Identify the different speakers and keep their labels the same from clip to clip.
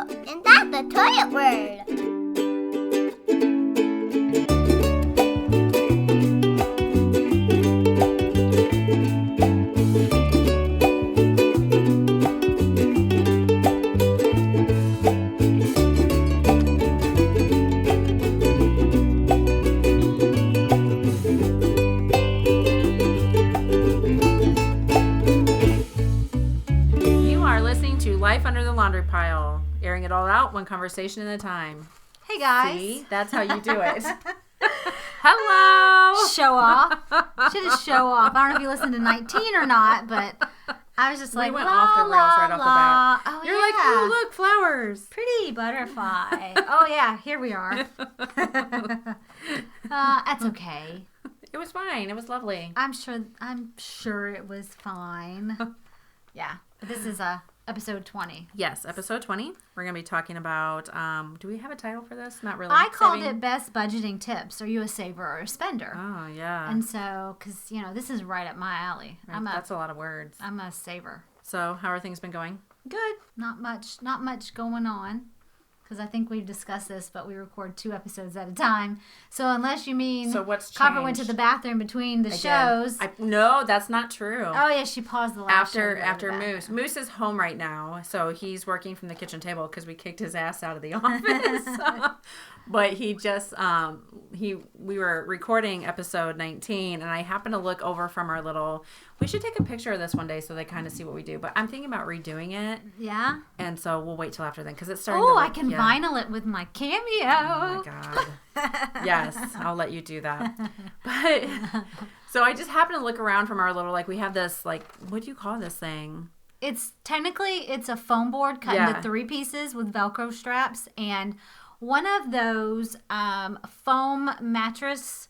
Speaker 1: and that's the toilet word.
Speaker 2: Life under the laundry pile, airing it all out one conversation at a time.
Speaker 3: Hey guys.
Speaker 2: See? That's how you do it. Hello.
Speaker 3: Show off. Should have show off. I don't know if you listened to 19 or not, but I was just like,
Speaker 2: we went off the rails right off the bat.
Speaker 3: Oh,
Speaker 2: You're like, oh, look, flowers.
Speaker 3: Pretty butterfly. Oh, yeah, here we are. That's okay.
Speaker 2: It was fine. It was lovely.
Speaker 3: I'm sure it was fine. Yeah, but this is episode 20.
Speaker 2: Yes, episode 20. We're going to be talking about, do we have a title for this? Not really.
Speaker 3: I called it Best Budgeting Tips. Are you a saver or a spender?
Speaker 2: Oh, yeah.
Speaker 3: And so, because, this is right up my alley.
Speaker 2: Right, that's a lot of words.
Speaker 3: I'm a saver.
Speaker 2: So, how are things been going?
Speaker 3: Good. Not much going on. Because I think we've discussed this, but we record 2 episodes at a time. So unless you mean
Speaker 2: what's
Speaker 3: Copper
Speaker 2: changed?
Speaker 3: went to the bathroom between the shows.
Speaker 2: No, that's not true.
Speaker 3: Oh, yeah, she paused the last show.
Speaker 2: After Moose. Moose is home right now, so he's working from the kitchen table because we kicked his ass out of the office. But he just, we were recording episode 19, and I happened to look over from our little, we should take a picture of this one day so they kind of see what we do. But I'm thinking about redoing it.
Speaker 3: Yeah?
Speaker 2: And so we'll wait till after then because it's starting
Speaker 3: to I can vinyl it with my cameo.
Speaker 2: Oh, my God. Yes, I'll let you do that. But, so I just happened to look around from our little, we have this, what do you call this thing?
Speaker 3: It's a foam board cut into 3 pieces with Velcro straps, and one of those foam mattress,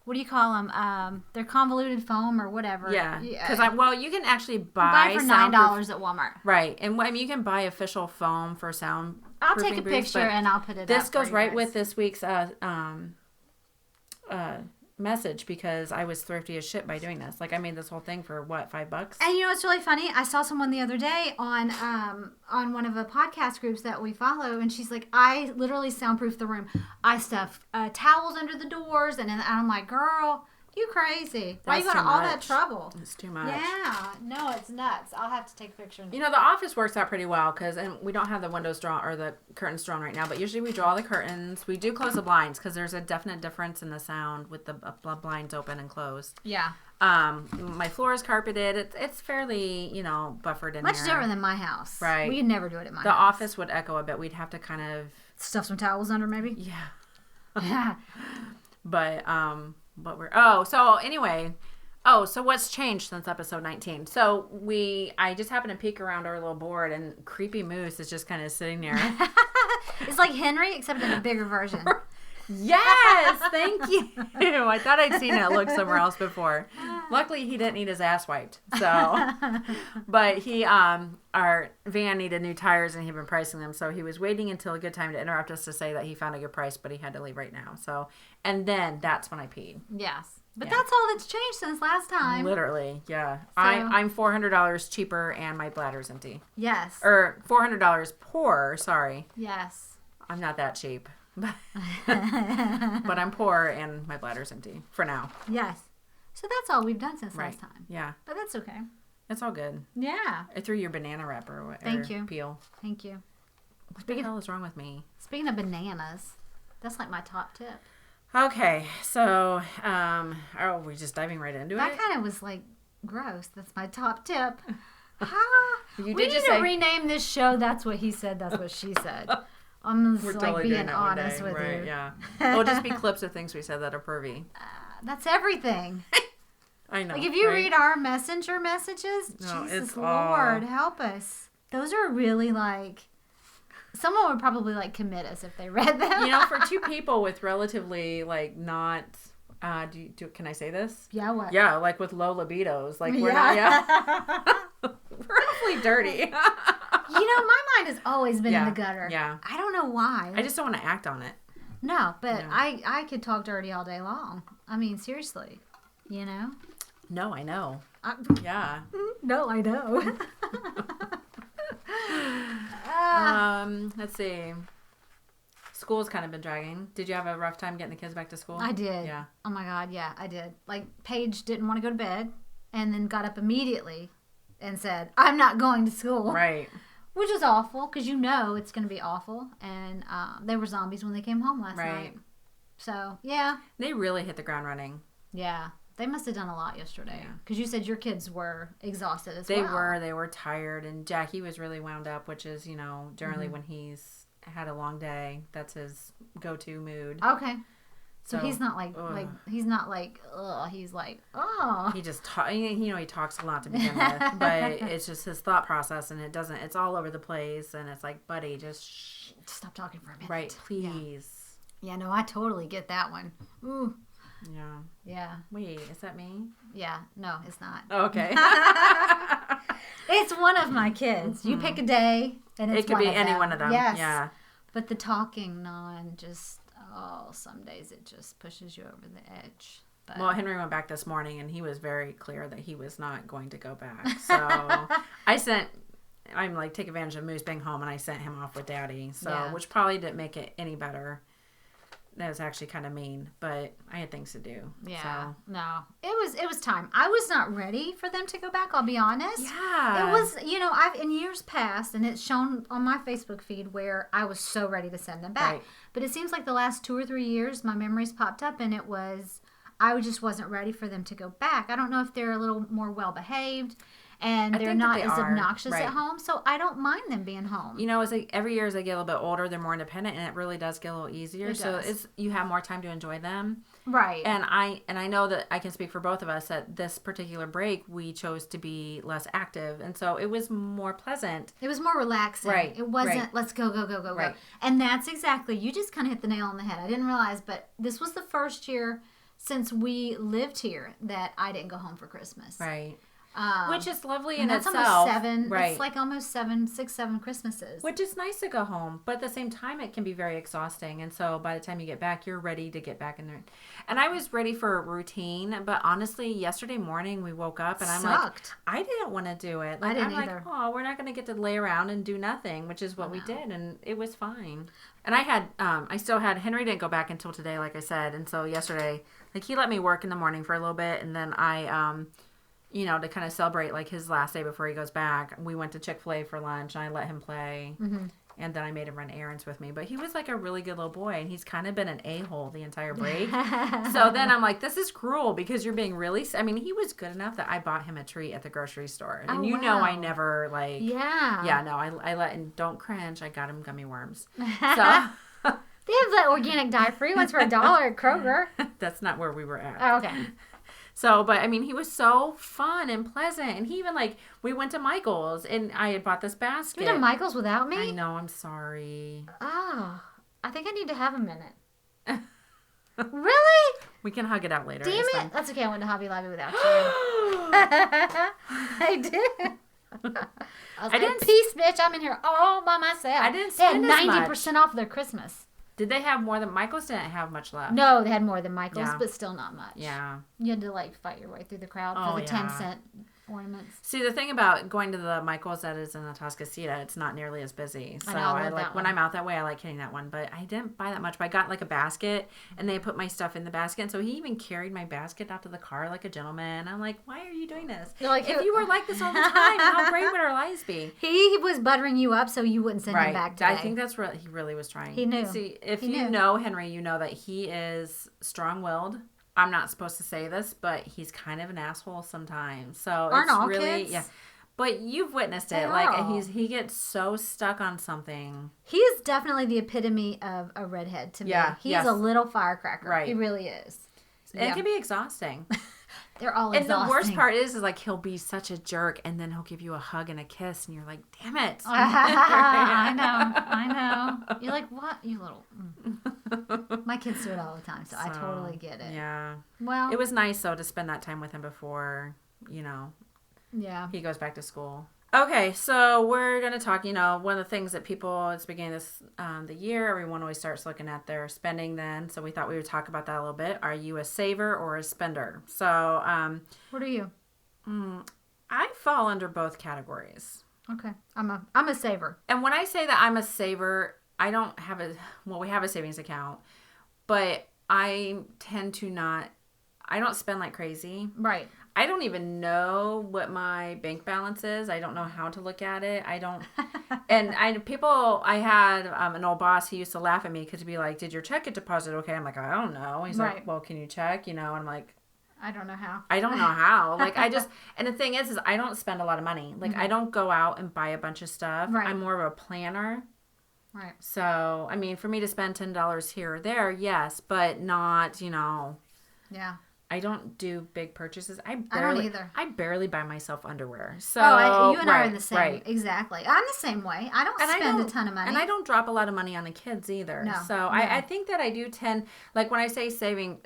Speaker 3: what do you call them? They're convoluted foam or whatever.
Speaker 2: Yeah. Because you can actually
Speaker 3: buy for $9 at Walmart.
Speaker 2: Right. And you can buy official foam for sound.
Speaker 3: I'll take a picture and I'll put it up.
Speaker 2: This goes right with this week's message because I was thrifty as shit by doing this. I made this whole thing for what, $5?
Speaker 3: And what's really funny? I saw someone the other day on one of the podcast groups that we follow, and she's like, I literally soundproof the room. I stuff towels under the doors, and I'm like, girl, you crazy. Why you going to all that trouble?
Speaker 2: It's too much.
Speaker 3: Yeah. No, it's nuts. I'll have to take a picture.
Speaker 2: The office works out pretty well and we don't have the windows drawn or the curtains drawn right now, but usually we draw the curtains. We do close the blinds because there's a definite difference in the sound with the blinds open and closed.
Speaker 3: Yeah.
Speaker 2: My floor is carpeted. It's fairly, buffered in
Speaker 3: Much
Speaker 2: there.
Speaker 3: different than my house.
Speaker 2: Right.
Speaker 3: We could never do it at my house.
Speaker 2: The office would echo a bit. We'd have to kind of...
Speaker 3: stuff some towels under maybe?
Speaker 2: Yeah. But, so what's changed since episode 19? So I just happened to peek around our little board and Creepy Moose is just kind of sitting there.
Speaker 3: It's like Henry, except in a bigger version.
Speaker 2: Yes, thank you. I thought I'd seen that look somewhere else before. Luckily, he didn't need his ass wiped. So, but our van needed new tires and he'd been pricing them. So he was waiting until a good time to interrupt us to say that he found a good price, but he had to leave right now. So, and then that's when I peed.
Speaker 3: Yes. But that's all that's changed since last time.
Speaker 2: Literally, yeah. So, I'm $400 cheaper and my bladder's empty.
Speaker 3: Yes.
Speaker 2: Or $400 poorer, sorry.
Speaker 3: Yes.
Speaker 2: I'm not that cheap. But I'm poor and my bladder's empty for now.
Speaker 3: Yes. So that's all we've done since last time.
Speaker 2: Yeah.
Speaker 3: But that's okay.
Speaker 2: It's all good.
Speaker 3: Yeah.
Speaker 2: I threw your banana wrapper or
Speaker 3: Thank you.
Speaker 2: Peel.
Speaker 3: Thank you.
Speaker 2: What the hell is wrong with me?
Speaker 3: Speaking of bananas, that's my top tip.
Speaker 2: Okay. So, are we just diving right into it?
Speaker 3: That kind of was gross. That's my top tip. We need to rename this show That's What He Said, That's What She Said. I'm just being honest with you.
Speaker 2: Yeah. It'll just be clips of things we said that are pervy.
Speaker 3: That's everything.
Speaker 2: I know.
Speaker 3: If you read our messenger messages, Jesus Lord, help us. Those are really someone would probably commit us if they read them.
Speaker 2: For 2 people with relatively not. Can I say this?
Speaker 3: Yeah, what?
Speaker 2: Yeah, with low libidos. We're not. Yeah. We're awfully dirty.
Speaker 3: My mind has always been in the gutter.
Speaker 2: Yeah.
Speaker 3: I don't know why.
Speaker 2: I just don't want to act on it.
Speaker 3: No, but I could talk dirty all day long. I mean, seriously.
Speaker 2: No, I know. Yeah.
Speaker 3: No, I know.
Speaker 2: let's see. School's kind of been dragging. Did you have a rough time getting the kids back to school?
Speaker 3: I did.
Speaker 2: Yeah.
Speaker 3: Oh my God, yeah, I did. Like, Paige didn't want to go to bed and then got up immediately and said, I'm not going to school.
Speaker 2: Right.
Speaker 3: Which is awful because you know it's going to be awful. And they were zombies when they came home last night. So, yeah.
Speaker 2: They really hit the ground running.
Speaker 3: Yeah. They must have done a lot yesterday. Because you said your kids were exhausted as
Speaker 2: well. They were tired. And Jackie was really wound up, which is, generally when he's had a long day, that's his go-to mood.
Speaker 3: Okay. So he's not he's like, oh.
Speaker 2: He just he talks a lot to begin with, but it's just his thought process, and it's all over the place, and it's like, buddy, just
Speaker 3: stop talking for a minute.
Speaker 2: Right, please.
Speaker 3: Yeah, no, I totally get that one. Ooh.
Speaker 2: Yeah.
Speaker 3: Yeah.
Speaker 2: Wait, is that me?
Speaker 3: Yeah. No, it's not.
Speaker 2: Okay.
Speaker 3: It's one of my kids. Mm-hmm. You pick a day, and it's
Speaker 2: it could be any one of them.
Speaker 3: Yes.
Speaker 2: Yeah.
Speaker 3: But the talking some days it just pushes you over the edge. But.
Speaker 2: Well, Henry went back this morning, and he was very clear that he was not going to go back. So I'm like, take advantage of Moose being home, and I sent him off with Daddy. So, which probably didn't make it any better. That was actually kind of mean, but I had things to do.
Speaker 3: Yeah. So. No. It was time. I was not ready for them to go back, I'll be honest.
Speaker 2: Yeah.
Speaker 3: It was, I've in years past, and it's shown on my Facebook feed where I was so ready to send them back.
Speaker 2: Right.
Speaker 3: But it seems like the last 2 or 3 years, my memories popped up, and it was, I just wasn't ready for them to go back. I don't know if they're a little more well-behaved. And they're not as obnoxious at home, so I don't mind them being home.
Speaker 2: It's like every year as they get a little bit older, they're more independent, and it really does get a little easier. You have more time to enjoy them,
Speaker 3: right?
Speaker 2: And I know that I can speak for both of us that this particular break we chose to be less active, and so it was more pleasant.
Speaker 3: It was more relaxing,
Speaker 2: right?
Speaker 3: It wasn't let's go, right. And that's exactly, you just kind of hit the nail on the head. I didn't realize, but this was the first year since we lived here that I didn't go home for Christmas,
Speaker 2: right? Which is lovely in
Speaker 3: that's
Speaker 2: itself.
Speaker 3: Almost 7.
Speaker 2: Right.
Speaker 3: It's like almost 6, 7 Christmases.
Speaker 2: Which is nice to go home, but at the same time, it can be very exhausting. And so by the time you get back, you're ready to get back in there. And I was ready for a routine, but honestly, yesterday morning we woke up and I'm like, I didn't want to do it.
Speaker 3: I didn't either.
Speaker 2: Like, oh, we're not going to get to lay around and do nothing, which is what we did, and it was fine. And I still had Henry didn't go back until today, like I said, and so yesterday, like he let me work in the morning for a little bit, and then I to kind of celebrate like his last day before he goes back, we went to Chick-fil-A for lunch, and I let him play. Mm-hmm. And then I made him run errands with me. But he was like a really good little boy, and he's kind of been an a-hole the entire break. So then I'm like, this is cruel because you're being really... I mean, he was good enough that I bought him a treat at the grocery store. And know I never like...
Speaker 3: Yeah.
Speaker 2: Yeah, no, I let... And don't cringe, I got him gummy worms. So...
Speaker 3: They have the organic dye-free ones for $1 at Kroger.
Speaker 2: That's not where we were at.
Speaker 3: Oh, okay.
Speaker 2: So, but I mean, he was so fun and pleasant. And he even we went to Michael's and I had bought this basket.
Speaker 3: You went to Michael's without me?
Speaker 2: I know, I'm sorry.
Speaker 3: Oh, I think I need to have a minute. Really?
Speaker 2: We can hug it out later.
Speaker 3: Damn it. That's okay. I went to Hobby Lobby without you. I did. I didn't. Peace, bitch. I'm in here all by myself.
Speaker 2: I didn't spend
Speaker 3: They had 90% off their Christmas.
Speaker 2: Did they have more than Michael's? Didn't have much left.
Speaker 3: No, they had more than Michael's, but still not much.
Speaker 2: Yeah.
Speaker 3: You had to fight your way through the crowd for the 10-cent ornaments.
Speaker 2: See, the thing about going to the Michael's that is in Atascocita, it's not nearly as busy. So
Speaker 3: I
Speaker 2: like when I'm out that way, I like hitting that one. But I didn't buy that much. But I got a basket, and they put my stuff in the basket. And so he even carried my basket out to the car like a gentleman. I'm like, why are you doing this? If you were like this all the time, how great would our lives be?
Speaker 3: He was buttering you up so you wouldn't send him back today.
Speaker 2: I think that's what he really was trying.
Speaker 3: He knew.
Speaker 2: See, if you know Henry, you know that he is strong-willed. I'm not supposed to say this, but he's kind of an asshole sometimes. So
Speaker 3: aren't all kids?
Speaker 2: Yeah. But you've witnessed it. He gets so stuck on something.
Speaker 3: He is definitely the epitome of a redhead to me.
Speaker 2: Yeah.
Speaker 3: He's a little firecracker.
Speaker 2: Right.
Speaker 3: He really is.
Speaker 2: And it can be exhausting.
Speaker 3: They're all exhausting.
Speaker 2: And the worst part is he'll be such a jerk, and then he'll give you a hug and a kiss, and you're like, damn it.
Speaker 3: I know. You're like, what? You little... My kids do it all the time, so I totally get it.
Speaker 2: Yeah.
Speaker 3: Well...
Speaker 2: It was nice, though, to spend that time with him before,
Speaker 3: Yeah.
Speaker 2: he goes back to school. Okay, so we're going to talk, one of the things that people, at the beginning of this, the year, everyone always starts looking at their spending then. So we thought we would talk about that a little bit. Are you a saver or a spender? So,
Speaker 3: what are you?
Speaker 2: I fall under both categories.
Speaker 3: Okay. I'm a saver.
Speaker 2: And when I say that I'm a saver, I don't have we have a savings account, but I tend to not, I don't spend like crazy.
Speaker 3: Right.
Speaker 2: I don't even know what my bank balance is. I don't know how to look at it. I don't. And I had an old boss. He used to laugh at me because he'd be like, "Did your check get deposited? Okay." I'm like, "I don't know." He's
Speaker 3: Right.
Speaker 2: like, "Well, can you check?" And I'm like,
Speaker 3: I don't know how.
Speaker 2: I don't know how. Like, and the thing is I don't spend a lot of money. Like, I don't go out and buy a bunch of stuff.
Speaker 3: Right.
Speaker 2: I'm more of a planner.
Speaker 3: Right.
Speaker 2: So, I mean, for me to spend $10 here or there, yes, but not,
Speaker 3: Yeah.
Speaker 2: I don't do big purchases. I
Speaker 3: don't either.
Speaker 2: I barely buy myself underwear. So
Speaker 3: you and I are in the same.
Speaker 2: Right.
Speaker 3: Exactly. I'm the same way. I don't spend a ton of money.
Speaker 2: And I don't drop a lot of money on the kids either.
Speaker 3: No.
Speaker 2: So
Speaker 3: No.
Speaker 2: I think that I do tend, like when I say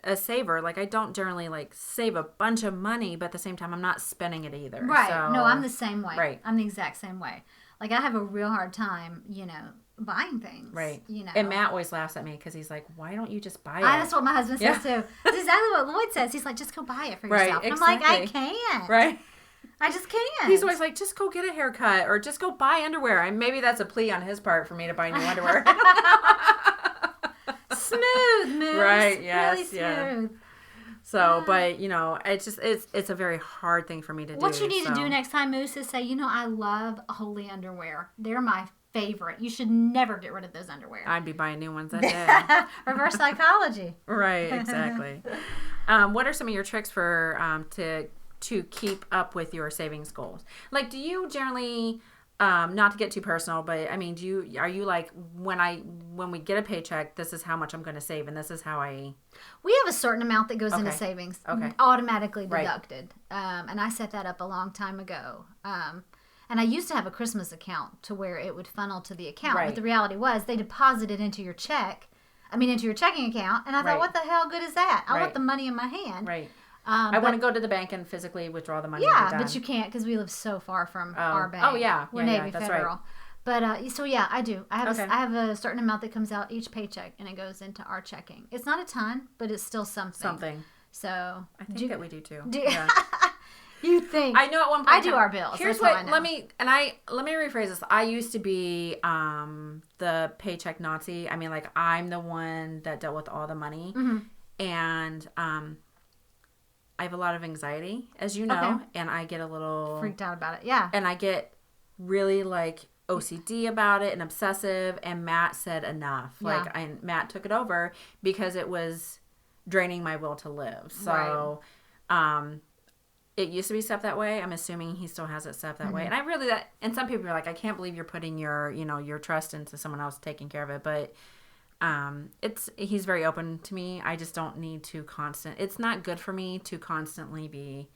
Speaker 2: a saver, like I don't generally like save a bunch of money, but at the same time I'm not spending it either.
Speaker 3: Right.
Speaker 2: So,
Speaker 3: No, I'm the same way.
Speaker 2: Right.
Speaker 3: I'm the exact same way. Like I have a real hard time, buying things.
Speaker 2: Right. And Matt always laughs at me because he's like, "Why don't you just buy it?"
Speaker 3: That's what my husband says too. That's exactly what Lloyd says. He's like, "Just go buy it for
Speaker 2: Right,
Speaker 3: yourself." And I'm like, I
Speaker 2: exactly.
Speaker 3: can't.
Speaker 2: Right.
Speaker 3: I just can't.
Speaker 2: He's always like, "Just go get a haircut or just go buy underwear." And maybe that's a plea on his part for me to buy new underwear.
Speaker 3: Smooth moves.
Speaker 2: Right, yes,
Speaker 3: Really smooth.
Speaker 2: yeah. So, but it's just it's a very hard thing for me to do.
Speaker 3: What you need to do next time, Moose, is say, I love Holy underwear. They're my favorite. You should never get rid of those underwear.
Speaker 2: I'd be buying new ones that day.
Speaker 3: Reverse psychology.
Speaker 2: Right, exactly. What are some of your tricks for to keep up with your savings goals? Like, do you generally, not to get too personal, but I mean, are you like, when we get a paycheck, this is how much I'm going to save, and this is how I...
Speaker 3: We have a certain amount that goes into savings, automatically deducted, and I set that up a long time ago. And I used to have a Christmas account to where it would funnel to the account, but the reality was they deposited into your into your checking account, and I thought, what the hell good is that? I want the money in my hand.
Speaker 2: Right. I want to go to the bank and physically withdraw the money.
Speaker 3: Yeah, but you can't because we live so far from our bank.
Speaker 2: Oh, yeah.
Speaker 3: We're Navy Federal. Right. But, so yeah, I do. I have a certain amount that comes out each paycheck, and it goes into our checking. It's not a ton, but it's still something. So.
Speaker 2: I think that we do too.
Speaker 3: Yeah. You think?
Speaker 2: I know at one point
Speaker 3: I do our bills.
Speaker 2: Here's
Speaker 3: what
Speaker 2: I know. Let me rephrase this. I used to be the paycheck Nazi. I mean, like, I'm the one that dealt with all the money, and I have a lot of anxiety, as you know, and I get a little
Speaker 3: freaked out about it. Yeah,
Speaker 2: and I get really like OCD about it and obsessive. And Matt said enough.
Speaker 3: Yeah.
Speaker 2: And Matt took it over because it was draining my will to live. So, it used to be set that way. I'm assuming he still has it set that way. And I really and some people are like, I can't believe you're putting your your trust into someone else taking care of it. But he's very open to me. I just don't need to it's not good for me to constantly be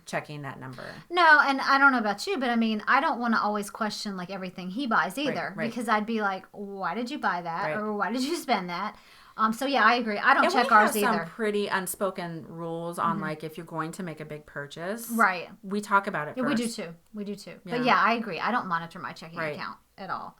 Speaker 2: checking that number.
Speaker 3: No, and I don't know about you, but I mean, I don't want to always question like everything he buys either, because I'd be like, why did you buy that? Or why did you spend that? So yeah, I agree. I don't check ours either.
Speaker 2: We have some pretty unspoken rules on like if you're going to make a big purchase.
Speaker 3: Right.
Speaker 2: We talk about it first.
Speaker 3: We do too.
Speaker 2: Yeah.
Speaker 3: But yeah, I agree. I don't monitor my checking account at all.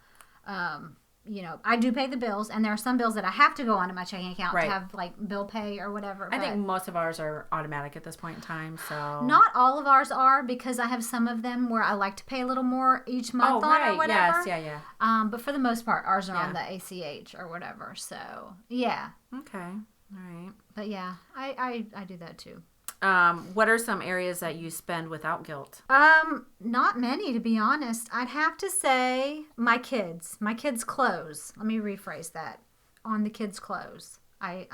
Speaker 3: I do pay the bills, and there are some bills that I have to go onto my checking account to have like bill pay or whatever.
Speaker 2: I think most of ours are automatic at this point in time. So
Speaker 3: not all of ours are, because I have some of them where I like to pay a little more each month on or whatever.
Speaker 2: Yes, yeah.
Speaker 3: But for the most part, ours are on the ACH or whatever. So yeah.
Speaker 2: Okay. All right.
Speaker 3: But yeah, I do that too.
Speaker 2: What are some areas that you spend without guilt?
Speaker 3: Not many, to be honest. I'd have to say my kids' clothes. Let me rephrase that. On the kids' clothes, I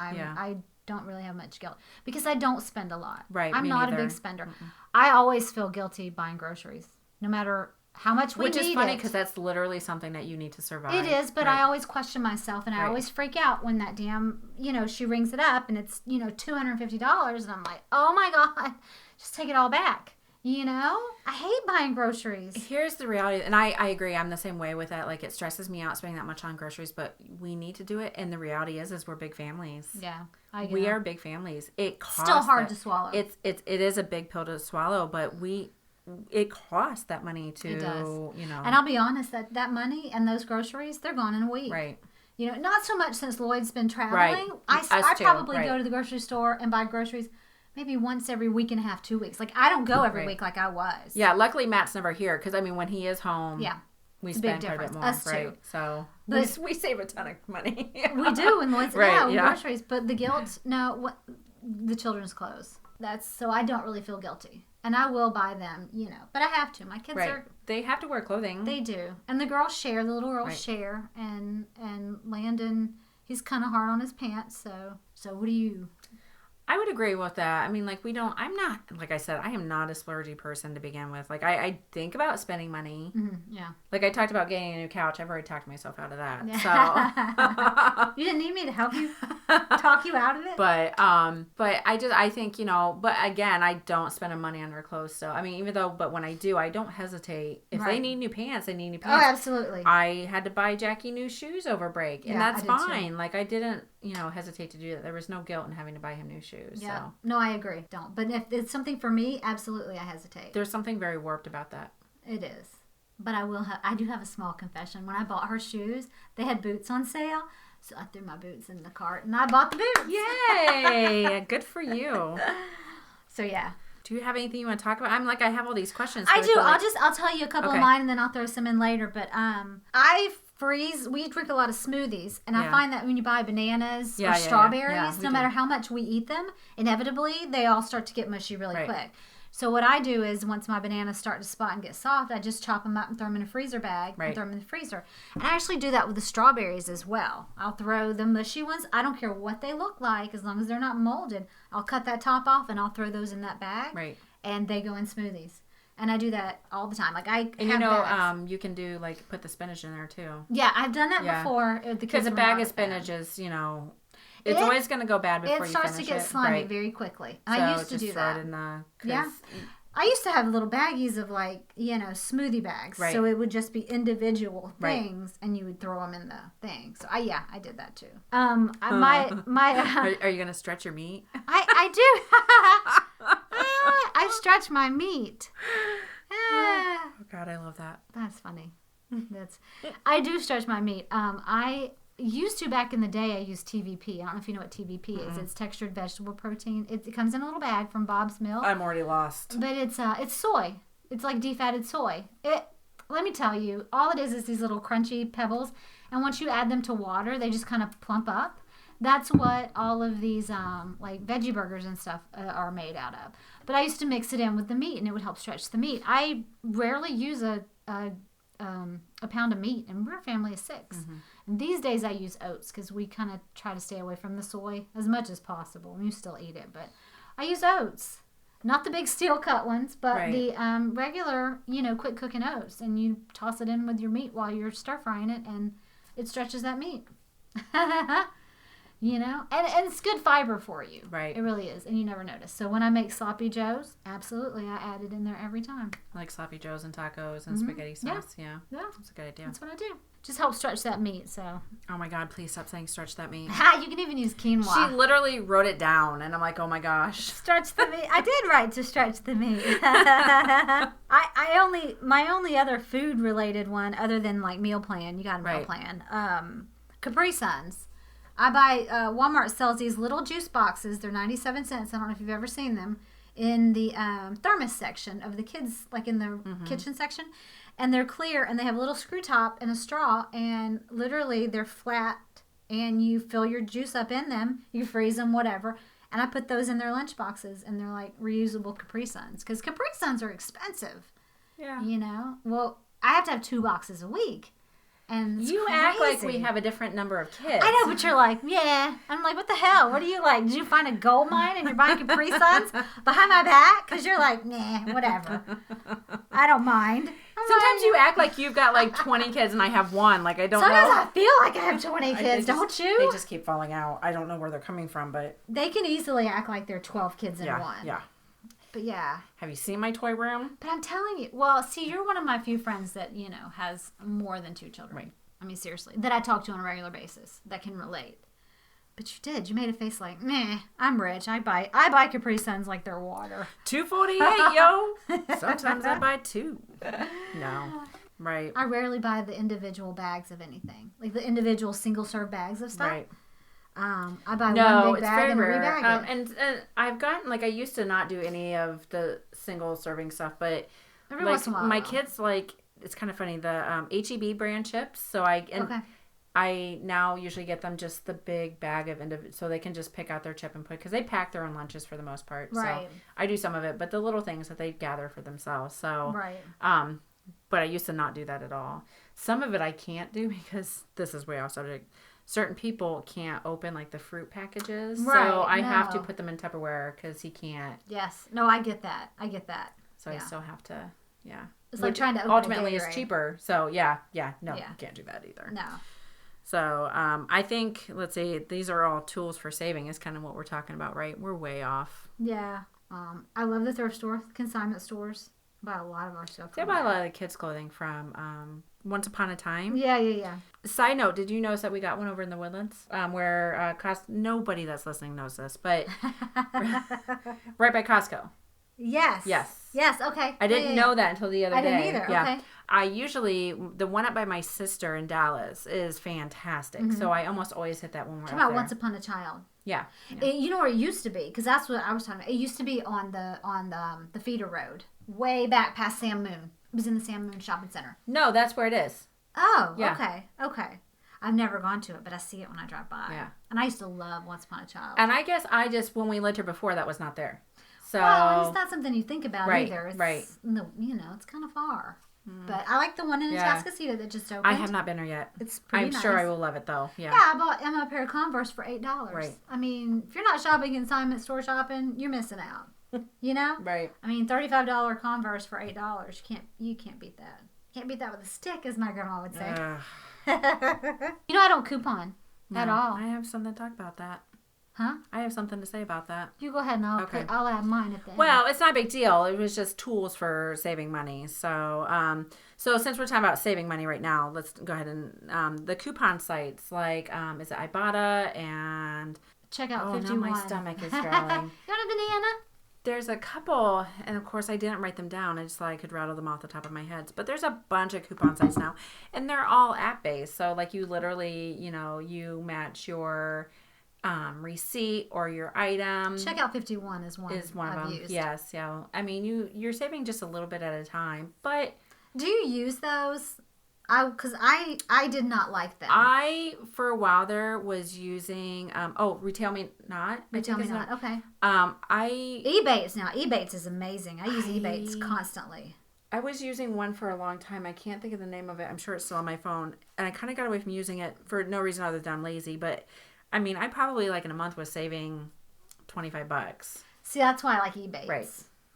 Speaker 3: don't really have much guilt because I don't spend a lot.
Speaker 2: Right.
Speaker 3: I'm not a big spender. I always feel guilty buying groceries, no matter how much we need it.
Speaker 2: Which is funny because that's literally something that you need to survive.
Speaker 3: It is, but I always question myself, and I always freak out when that damn, she rings it up and it's, $250, and I'm like, oh my God, just take it all back. I hate buying groceries.
Speaker 2: Here's the reality, and I agree. I'm the same way with that. Like, it stresses me out spending that much on groceries, but we need to do it. And the reality is we're big families.
Speaker 3: Yeah, I get
Speaker 2: we
Speaker 3: it.
Speaker 2: are big families. It costs
Speaker 3: still hard to swallow.
Speaker 2: It is a big pill to swallow, but it costs that money to,
Speaker 3: it does. And I'll be honest, that money and those groceries, they're gone in a week.
Speaker 2: Right.
Speaker 3: Not so much since Lloyd's been traveling.
Speaker 2: Right.
Speaker 3: I probably go to the grocery store and buy groceries maybe once every week and a half, 2 weeks. Like, I don't go every
Speaker 2: Right.
Speaker 3: week like I was.
Speaker 2: Yeah, luckily Matt's never here because, I mean, when he is home,
Speaker 3: Yeah.
Speaker 2: we
Speaker 3: It's a big
Speaker 2: spend quite a bit
Speaker 3: difference.
Speaker 2: more,
Speaker 3: Us
Speaker 2: right?
Speaker 3: too.
Speaker 2: So
Speaker 3: But-
Speaker 2: we save a ton of money.
Speaker 3: We do, and
Speaker 2: Right, yeah.
Speaker 3: groceries. But the guilt, the children's clothes. So I don't really feel guilty, and I will buy them, But I have to. My kids
Speaker 2: Right. They have to wear clothing.
Speaker 3: they do, and the girls share. The little girls
Speaker 2: Right.
Speaker 3: share, and Landon, he's kind of hard on his pants. So what do you?
Speaker 2: I would agree with that. I mean, like, I'm not, like I said, I am not a splurgy person to begin with. Like, I think about spending money.
Speaker 3: Yeah.
Speaker 2: Like, I talked about getting a new couch. I've already talked myself out of that. So.
Speaker 3: You didn't need me to help you talk you out of it.
Speaker 2: But I think, but again, I don't spend a money on their clothes. So, I mean, but when I do, I don't hesitate. If they
Speaker 3: Right.
Speaker 2: need new pants, they need new
Speaker 3: Oh,
Speaker 2: pants.
Speaker 3: absolutely.
Speaker 2: I had to buy Jackie new shoes over break, and
Speaker 3: Yeah,
Speaker 2: that's
Speaker 3: I did too.
Speaker 2: fine. Like, I didn't, hesitate to do that. There was no guilt in having to buy him new shoes.
Speaker 3: Yeah.
Speaker 2: So
Speaker 3: No, I agree. Don't. But if it's something for me, absolutely, I hesitate.
Speaker 2: there's something very warped about that.
Speaker 3: It is. But I do have a small confession. When I bought her shoes, they had boots on sale. So I threw my boots in the cart and I bought the boots.
Speaker 2: Yay! Good for you.
Speaker 3: So yeah.
Speaker 2: Do you have anything you want to talk about? I have all these questions.
Speaker 3: I
Speaker 2: so
Speaker 3: do.
Speaker 2: feel like-
Speaker 3: I'll tell you a couple
Speaker 2: Okay.
Speaker 3: of mine and then I'll throw some in later. But we drink a lot of smoothies, and I
Speaker 2: Yeah.
Speaker 3: find that when you buy bananas
Speaker 2: Yeah,
Speaker 3: or
Speaker 2: yeah,
Speaker 3: strawberries,
Speaker 2: yeah. Yeah, we
Speaker 3: no
Speaker 2: do.
Speaker 3: matter how much we eat them, inevitably they all start to get mushy really
Speaker 2: Right.
Speaker 3: quick. So what I do is once my bananas start to spot and get soft, I just chop them up and throw them in a freezer bag
Speaker 2: Right.
Speaker 3: and throw them in the freezer. And I actually do that with the strawberries as well. I'll throw the mushy ones. I don't care what they look like as long as they're not molded. I'll cut that top off and I'll throw those in that bag,
Speaker 2: Right.
Speaker 3: and they go in smoothies. And I do that all the time. Like I
Speaker 2: And
Speaker 3: have bags.
Speaker 2: you can do put the spinach in there too.
Speaker 3: Yeah, I've done that
Speaker 2: Yeah.
Speaker 3: before.
Speaker 2: Because a bag of spinach is, it's always going to go bad before
Speaker 3: It
Speaker 2: you
Speaker 3: starts
Speaker 2: finish
Speaker 3: to get
Speaker 2: it.
Speaker 3: slimy
Speaker 2: Right.
Speaker 3: very quickly.
Speaker 2: So
Speaker 3: I used to
Speaker 2: just
Speaker 3: do
Speaker 2: throw
Speaker 3: that.
Speaker 2: it in the,
Speaker 3: Yeah. I used to have little baggies of smoothie bags.
Speaker 2: Right.
Speaker 3: So it would just be individual
Speaker 2: Right.
Speaker 3: things, and you would throw them in the thing. So I did that too. My
Speaker 2: Are you going to stretch your meat?
Speaker 3: I do. I stretch my meat.
Speaker 2: Oh, God, I love that.
Speaker 3: That's funny. I do stretch my meat. I used to back in the day. I used TVP. I don't know if you know what TVP is. It's textured vegetable protein. It comes in a little bag from Bob's Milk,
Speaker 2: I'm already lost.
Speaker 3: but it's soy. It's like defatted soy. Let me tell you, all it is these little crunchy pebbles, and once you add them to water, they just kind of plump up. That's what all of these veggie burgers and stuff are made out of. But I used to mix it in with the meat, and it would help stretch the meat. I rarely use a pound of meat, and we're a family of 6.
Speaker 2: Mm-hmm.
Speaker 3: And these days I use oats because we kind of try to stay away from the soy as much as possible. You still eat it, but I use oats. Not the big steel cut ones, but
Speaker 2: Right.
Speaker 3: the regular, quick cooking oats. And you toss it in with your meat while you're stir frying it, and it stretches that meat. And it's good fiber for you.
Speaker 2: Right.
Speaker 3: It really is, and you never notice. So when I make sloppy joes, absolutely, I add it in there every time.
Speaker 2: Like sloppy joes and tacos and spaghetti sauce. Yeah.
Speaker 3: Yeah,
Speaker 2: That's a good idea.
Speaker 3: that's what I do. Just help stretch that meat. So
Speaker 2: Oh, my God, please stop saying stretch that meat.
Speaker 3: you can even use quinoa.
Speaker 2: She literally wrote it down, and I'm like, oh, my gosh.
Speaker 3: Stretch the meat. I did write to stretch the meat. My only other food related one, other than meal plan, you got a meal
Speaker 2: Right.
Speaker 3: plan. Capri Suns. I buy Walmart sells these little juice boxes. They're 97 cents. I don't know if you've ever seen them in the thermos section of the kids, in the kitchen section, and they're clear and they have a little screw top and a straw, and literally they're flat, and you fill your juice up in them. You freeze them, whatever. And I put those in their lunch boxes, and they're like reusable Capri Suns, because Capri Suns are expensive.
Speaker 2: Yeah.
Speaker 3: Well, I have to have 2 boxes a week. And it's
Speaker 2: You act like
Speaker 3: crazy.
Speaker 2: we have a different number of kids.
Speaker 3: I know, but you're like, yeah. I'm like, what the hell? What are you like? Did you find a gold mine and you're buying Capri Suns behind my back? Because you're like, nah, whatever. I don't mind.
Speaker 2: Sometimes you act like you've got 20 kids and I have one. I don't
Speaker 3: Sometimes
Speaker 2: know.
Speaker 3: I feel like I have 20 kids, don't you?
Speaker 2: They just keep falling out. I don't know where they're coming from, but
Speaker 3: They can easily act like they're 12 kids in
Speaker 2: yeah,
Speaker 3: one.
Speaker 2: yeah.
Speaker 3: But yeah.
Speaker 2: Have you seen my toy room?
Speaker 3: But I'm telling you, well, see, you're one of my few friends that, has more than 2 children.
Speaker 2: Right.
Speaker 3: I mean, seriously, that I talk to on a regular basis that can relate. But you did. You made a face like, meh, I'm rich. I buy Capri Suns like they're water.
Speaker 2: $2.48, yo. Sometimes I buy 2. No. Right.
Speaker 3: I rarely buy the individual bags of anything. Like the individual single-serve bags of stuff.
Speaker 2: Right.
Speaker 3: I buy
Speaker 2: No,
Speaker 3: one big
Speaker 2: it's
Speaker 3: bag
Speaker 2: very
Speaker 3: and
Speaker 2: rare.
Speaker 3: rebag it.
Speaker 2: And I've gotten I used to not do any of the single serving stuff, but
Speaker 3: Every once in a while,
Speaker 2: my
Speaker 3: though.
Speaker 2: kids it's kind of funny the HEB brand chips. So
Speaker 3: Okay.
Speaker 2: I now usually get them just the big bag of so they can just pick out their chip and put because they pack their own lunches for the most part.
Speaker 3: Right.
Speaker 2: So I do some of it, but the little things that they gather for themselves. So
Speaker 3: Right.
Speaker 2: but I used to not do that at all. Some of it I can't do because this is way off subject. Certain people can't open the fruit packages,
Speaker 3: Right,
Speaker 2: so I have to
Speaker 3: no.
Speaker 2: put them in Tupperware because he can't.
Speaker 3: Yes. No, I get that.
Speaker 2: So I still have to, yeah.
Speaker 3: It's like
Speaker 2: Which
Speaker 3: trying to open
Speaker 2: ultimately
Speaker 3: a
Speaker 2: is
Speaker 3: Gatorade.
Speaker 2: cheaper. So yeah, no,
Speaker 3: Yeah.
Speaker 2: you can't do that either.
Speaker 3: No.
Speaker 2: So I think let's see, these are all tools for saving. Is kind of what we're talking about, right? We're way off.
Speaker 3: Yeah. I love the thrift store, consignment stores. Buy a lot of our stuff.
Speaker 2: I
Speaker 3: from
Speaker 2: buy a
Speaker 3: there.
Speaker 2: lot of kids' clothing from Once Upon a Time.
Speaker 3: Yeah.
Speaker 2: Side note, did you notice that we got one over in the Woodlands where nobody that's listening knows this, but right by Costco.
Speaker 3: Yes. Yes. Okay.
Speaker 2: I didn't know that until the other
Speaker 3: I
Speaker 2: day.
Speaker 3: didn't either.
Speaker 2: Yeah.
Speaker 3: Okay.
Speaker 2: I usually, the one up by my sister in Dallas is fantastic. So I almost always hit that when we're
Speaker 3: Talk
Speaker 2: up
Speaker 3: about
Speaker 2: there.
Speaker 3: Once Upon a Child.
Speaker 2: Yeah.
Speaker 3: You know where it used to be, because that's what I was talking about. It used to be on the feeder road, way back past Sam Moon. It was in the Sam Moon Shopping Center.
Speaker 2: No, that's where it is.
Speaker 3: Oh,
Speaker 2: Yeah.
Speaker 3: okay. I've never gone to it, but I see it when I drive by.
Speaker 2: Yeah.
Speaker 3: And I used to love Once Upon a Child.
Speaker 2: And I guess when we lived here before, that was not there. So,
Speaker 3: Well, and it's not something you think about
Speaker 2: Right,
Speaker 3: either. It's,
Speaker 2: right.
Speaker 3: It's kind of far. But I like the one in
Speaker 2: Yeah.
Speaker 3: Atascocita that just opened.
Speaker 2: I have not been there yet.
Speaker 3: It's pretty
Speaker 2: I'm
Speaker 3: nice.
Speaker 2: sure I will love it though. Yeah.
Speaker 3: Yeah, I bought Emma a pair of Converse for $8.
Speaker 2: Right.
Speaker 3: I mean, if you're not shopping consignment store shopping, you're missing out. You know?
Speaker 2: Right.
Speaker 3: I mean, $35 Converse for $8. You can't beat that. Can't beat that with a stick, as my grandma would say. I don't coupon at
Speaker 2: No,
Speaker 3: all.
Speaker 2: I have something to talk about that.
Speaker 3: Huh?
Speaker 2: I have something to say about that.
Speaker 3: You go ahead and I'll add mine at the end.
Speaker 2: Well, it's not a big deal. It was just tools for saving money. So, so since we're talking about saving money right now, let's go ahead and the coupon sites like is it Ibotta and
Speaker 3: check out
Speaker 2: now
Speaker 3: 51.
Speaker 2: my stomach is growling.
Speaker 3: You want a banana?
Speaker 2: There's a couple, and of course I didn't write them down. I just thought I could rattle them off the top of my head. But there's a bunch of coupon sites now, and they're all app based. So you literally, you match your receipt or your item.
Speaker 3: Checkout 51 is one
Speaker 2: of
Speaker 3: I've
Speaker 2: them.
Speaker 3: used.
Speaker 2: Yes, yeah. I mean, you're saving just a little bit at a time, but
Speaker 3: Do you use those? Because I did not like them.
Speaker 2: I for a while there was using Retail Me Not.
Speaker 3: Tell me not. Okay.
Speaker 2: I
Speaker 3: Ebates is amazing. I use Ebates constantly.
Speaker 2: I was using one for a long time. I can't think of the name of it. I'm sure it's still on my phone, and I kind of got away from using it for no reason other than I'm lazy. But I mean, I probably in a month was saving $25.
Speaker 3: See, that's why I like Ebates.
Speaker 2: Right.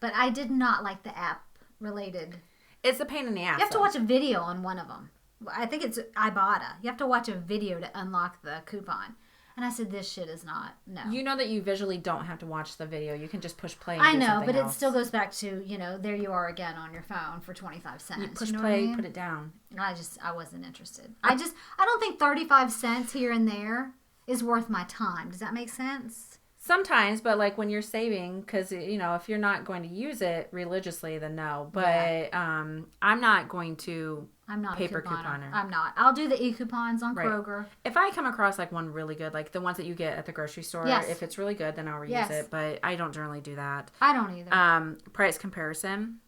Speaker 3: But I did not like the app related.
Speaker 2: It's a pain in the ass.
Speaker 3: You have to watch a video on one of them. I think it's Ibotta. You have to watch a video to unlock the coupon. And I said, this shit is not. No.
Speaker 2: You know that you visually don't have to watch the video. You can just push play. And
Speaker 3: I
Speaker 2: do
Speaker 3: know,
Speaker 2: something
Speaker 3: but
Speaker 2: else.
Speaker 3: it still goes back to, there you are again on your phone for 25 cents.
Speaker 2: You push
Speaker 3: know
Speaker 2: play,
Speaker 3: what I mean?
Speaker 2: put it down.
Speaker 3: I wasn't interested. I don't think 35 cents here and there is worth my time. Does that make sense?
Speaker 2: Sometimes, but when you're saving, because if you're not going to use it religiously, then no. But I'm not going to.
Speaker 3: I'm not
Speaker 2: paper
Speaker 3: a couponer.
Speaker 2: couponer.
Speaker 3: I'm not. I'll do the e-coupons on
Speaker 2: Right.
Speaker 3: Kroger.
Speaker 2: If I come across one really good, like the ones that you get at the grocery store,
Speaker 3: Yes.
Speaker 2: if it's really good, then I'll reuse
Speaker 3: Yes.
Speaker 2: it. But I don't generally do that.
Speaker 3: I don't either.
Speaker 2: Price comparison.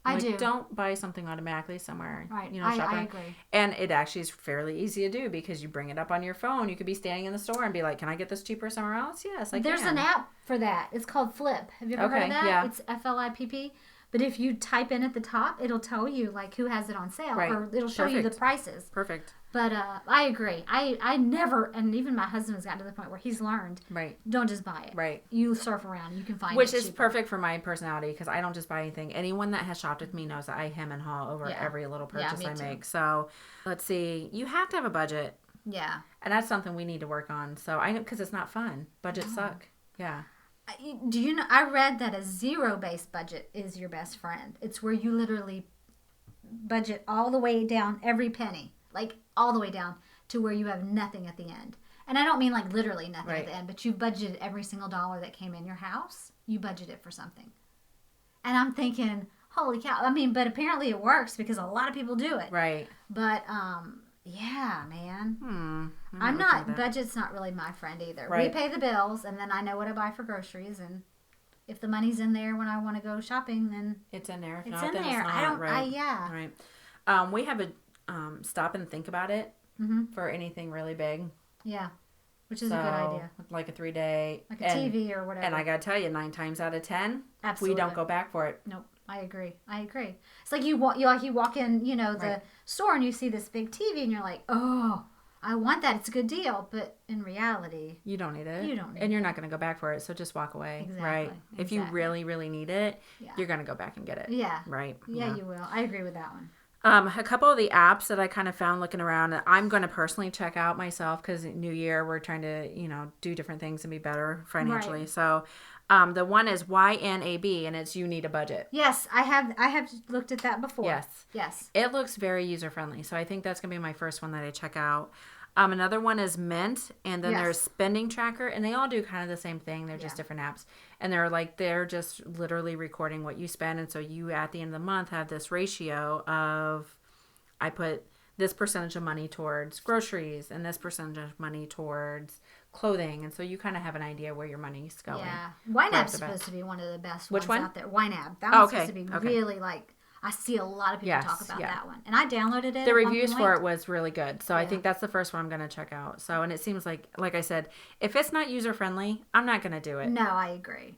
Speaker 3: I do.
Speaker 2: Don't buy something automatically somewhere.
Speaker 3: Right.
Speaker 2: Shopping.
Speaker 3: I agree.
Speaker 2: And it actually is fairly easy to do because you bring it up on your phone. You could be standing in the store and be like, "Can I get this cheaper somewhere else?" Yes, I
Speaker 3: There's
Speaker 2: can.
Speaker 3: an app for that. It's called Flip. Have you ever heard
Speaker 2: Okay,
Speaker 3: of that?
Speaker 2: yeah.
Speaker 3: It's FLIPP. But if you type in at the top, it'll tell you who has it on sale,
Speaker 2: Right.
Speaker 3: or it'll show you the
Speaker 2: Perfect.
Speaker 3: prices.
Speaker 2: Perfect.
Speaker 3: But I agree. I never, and even my husband has gotten to the point where he's learned,
Speaker 2: Right.
Speaker 3: don't just buy it.
Speaker 2: Right.
Speaker 3: You surf around. You can find
Speaker 2: Which
Speaker 3: it
Speaker 2: is
Speaker 3: cheaper.
Speaker 2: perfect for my personality because I don't just buy anything. Anyone that has shopped with me knows that I hem and haw over
Speaker 3: Yeah.
Speaker 2: every little purchase
Speaker 3: me
Speaker 2: I
Speaker 3: too.
Speaker 2: make. So let's see. You have to have a budget,
Speaker 3: Yeah.
Speaker 2: and that's something we need to work on. So I know because it's not fun. Budgets suck. Yeah.
Speaker 3: Do you know? I read that a zero-based budget is your best friend. It's where you literally budget all the way down every penny, all the way down to where you have nothing at the end. And I don't mean literally nothing
Speaker 2: Right.
Speaker 3: at the end, but you budgeted every single dollar that came in your house. You budget it for something. And I'm thinking, holy cow! I mean, but apparently it works because a lot of people do it.
Speaker 2: Right.
Speaker 3: But Yeah, man.
Speaker 2: I'm
Speaker 3: Budget's not really my friend either.
Speaker 2: Right.
Speaker 3: We pay the bills, and then I know what I buy for groceries, and if the money's in there when I want to go shopping, then
Speaker 2: it's in there. If
Speaker 3: it's
Speaker 2: not,
Speaker 3: in
Speaker 2: then
Speaker 3: there.
Speaker 2: It's not.
Speaker 3: I don't.
Speaker 2: Right.
Speaker 3: Yeah.
Speaker 2: Right. We have a stop and think about it for anything really big.
Speaker 3: Yeah. Which is a good idea.
Speaker 2: Like a 3-day.
Speaker 3: Like a TV or whatever.
Speaker 2: And I got to tell you, 9 times out of 10,
Speaker 3: Absolutely.
Speaker 2: we don't go back for it.
Speaker 3: Nope. I agree. It's like you walk in, the store and you see this big TV and you're like, oh, I want that. It's a good deal. But in reality,
Speaker 2: you don't need it.
Speaker 3: You're
Speaker 2: and you're not going to go back for it. So just walk away.
Speaker 3: Exactly.
Speaker 2: Right. If you really, really need it, you're going to go back and get it.
Speaker 3: Yeah.
Speaker 2: Right.
Speaker 3: Yeah, you will. I agree with that one.
Speaker 2: A couple of the apps that I kind of found looking around, I'm going to personally check out myself because New Year, we're trying to, do different things and be better financially.
Speaker 3: Right.
Speaker 2: So the one is YNAB, and it's You Need a Budget.
Speaker 3: Yes, I have looked at that before. Yes.
Speaker 2: It looks very user-friendly, so I think that's going to be my first one that I check out. Another one is Mint, and then there's Spending Tracker, and they all do kind of the same thing. They're just different apps. And they're just literally recording what you spend, and so you, at the end of the month, have this ratio of, I put this percentage of money towards groceries, and this percentage of money towards clothing, and so you kind of have an idea where your money's going.
Speaker 3: Yeah. YNAB's supposed to be one of the best ones out there. YNAB. That one's supposed to be really like... I see a lot of people talk about that one. And I downloaded it.
Speaker 2: The reviews for it was really good. So I think that's the first one I'm going to check out. So, and it seems like I said, if it's not user-friendly, I'm not going to do it.
Speaker 3: No, I agree.